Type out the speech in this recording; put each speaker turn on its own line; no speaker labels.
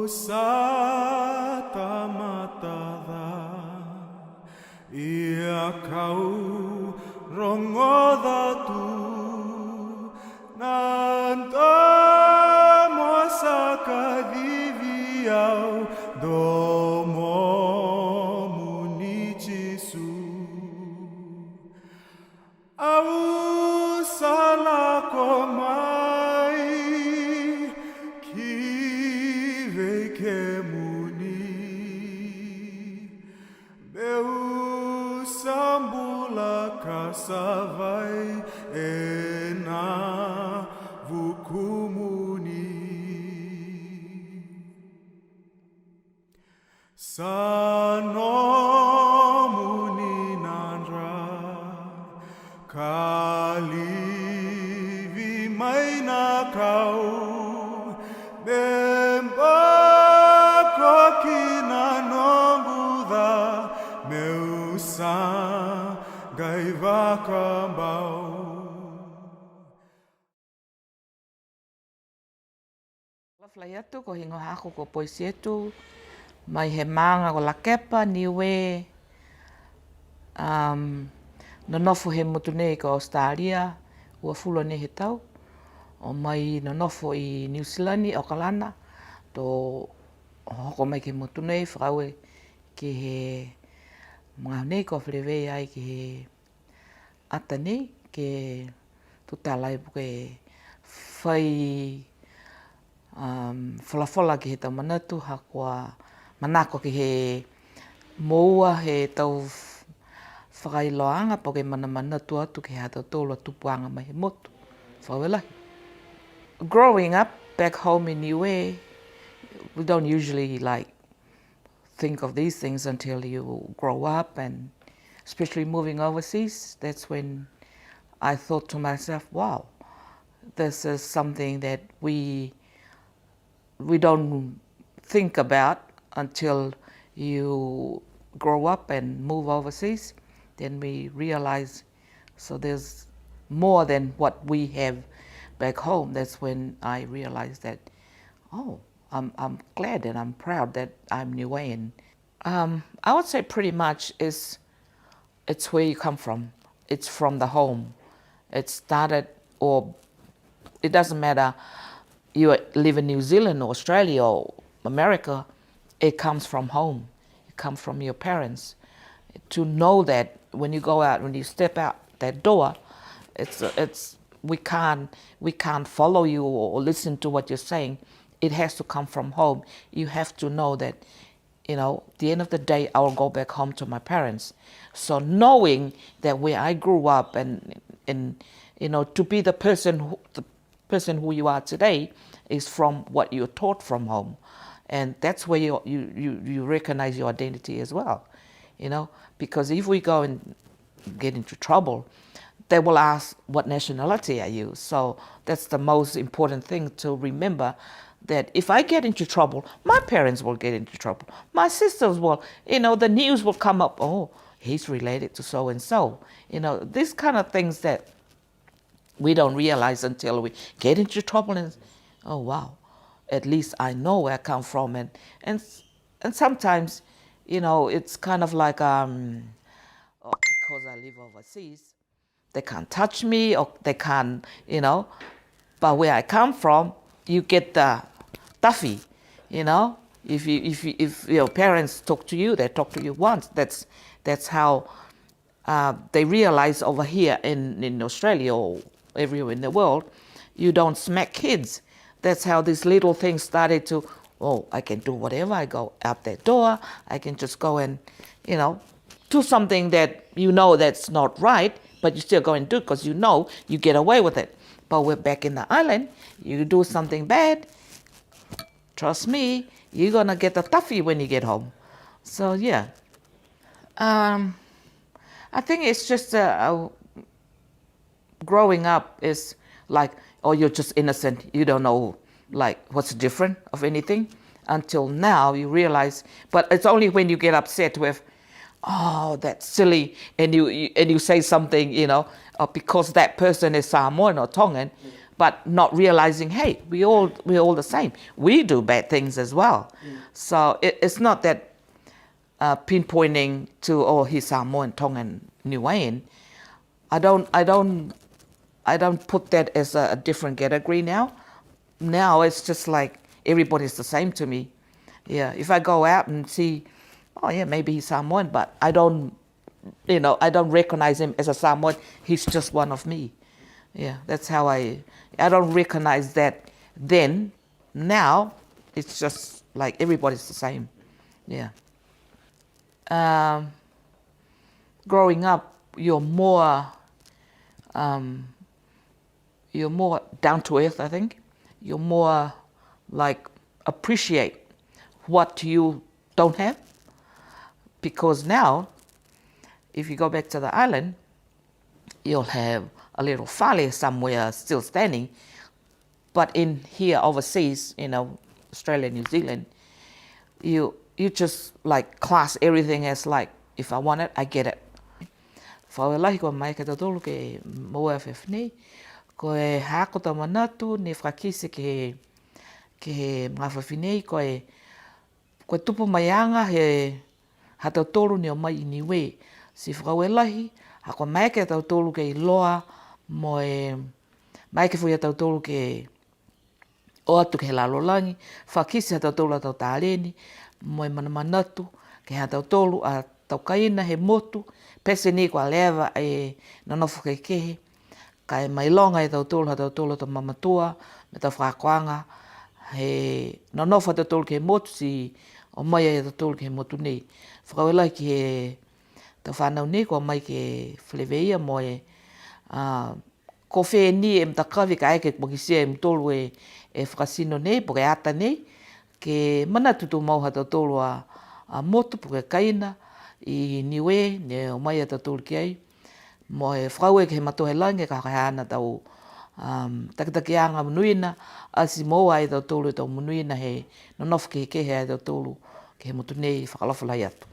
sa tamatada ia kau rongoda tu nanta mosa kadiviau domo munichisu au salako mai kive ke muni meu sambula kasavai ena vukumuni sanomuni nanra kalivi maina kau memba kokina nonguda meusa gaiva kambau.
Laflai atu ko hingo haku ko Poi Davis-Sietu, mai he maanga ko Lakepa, Niue, no nofo he mutu nei ko Australia, ua fulo nei he tau, o mai no nofo i New Zealand, Auckland, to hoko mai ke mutu nei, whakaue ki he mga nei ko whirewei ai ki he ata nei, ke tutalai puke whai whalafola ki he tau manatu, hakua manako ki he moua he tau whakailoanga po ke mana manatu atu ki he hatau tōla tupuanga mai he motu. Whawelahi. Growing up back home in Niue, we don't usually think of these things until you grow up, and especially moving overseas, that's when I thought to myself, wow, this is something that we don't think about until you grow up and move overseas. Then we realize, so there's more than what we have back home. That's when I realized that, oh, I'm glad and I'm proud that I'm Niuean. I would say pretty much it's where you come from. It's from the home. It started, or it doesn't matter you live in New Zealand or Australia or America, it comes from home. It comes from your parents. To know that when you go out, when you step out that door, we can't follow you or listen to what you're saying. It has to come from home. You have to know that, at the end of the day, I will go back home to my parents. So knowing that where I grew up and to be the person who you are today is from what you're taught from home. And that's where you recognize your identity as well, because if we go and get into trouble, they will ask, what nationality are you? So that's the most important thing to remember, that if I get into trouble, my parents will get into trouble. My sisters will, the news will come up, oh, he's related to so-and-so. These kind of things that we don't realize until we get into trouble and, oh, wow, at least I know where I come from. And sometimes, it's kind of like, because I live overseas, they can't touch me, or they can't, but where I come from, you get the toughy, If your parents talk to you, they talk to you once. That's how they realize over here in Australia or everywhere in the world, you don't smack kids. That's how these little things started to, oh, I can do whatever. I go out that door. I can just go and, do something that that's not right, but you still go and do it because you get away with it. But we're back in the island. You do something bad, trust me, you're going to get the toughie when you get home. So, yeah. I think it's just growing up is like, oh, you're just innocent. You don't know, what's different of anything. Until now, you realize, but it's only when you get upset with, oh, that's silly, and you say something, because that person is Samoan or Tongan, but not realizing, hey, we're all the same. We do bad things as well. So it's not that pinpointing to, oh, he's Samoan, Tongan, Niuean. I don't put that as a different category now. Now it's just like everybody's the same to me. Yeah, if I go out and see, oh yeah, maybe he's Samoan, but I don't recognize him as a Samoan. He's just one of me. Yeah, that's how I don't recognize that then. Now it's just like everybody's the same. Yeah. Growing up, you're more down to earth, I think. You're more like appreciate what you don't have. Because now, if you go back to the island, you'll have a little fale somewhere still standing. But in here overseas, Australia, New Zealand, you just like class everything as like, if I want it, I get it. Whawelahi ko mai ka tōtolu ke moa whewhini, ko e hākota manatu ne whakise ke mga whewhini, ko e tupu mai anga he ha tōtolu ni o mai I Niue. Si whawelahi, hako mai ka tōtolu ke I loa, mo e mai ke whuia tōtolu ke o atu ke he lalolangi, whakise ha tōtolu a tau tāleni, mo e manamanatu ke ha tōtolu a tau kaina he motu, pese ni kua lewa e nanofo ke kehe, ka e mai longa e tōtolu ha tōtolu tau mamatua, me tau whakakoanga, he nanofo ha tōtolu ke he motu si o mai e tōtolu ke he motu nei. Whakawelai ki he tau whanau nei, kua mai ke whleweia mo e ko whē ni e mtakawi ka eke mo ki sia e mtolu e whakasino nei, po ke ata nei, ke manatutu mau ha tōtolu a motu po ke kaina, I Niue, ne o mai a tōtolu ki ai, mo e whakau e ke he matohe lange ka hana tau takitakianga munuina, a si moa e tōtolu e tau munuina he nonofu ke he kehe e tōtolu ke he motu nei whakalawhalai atu.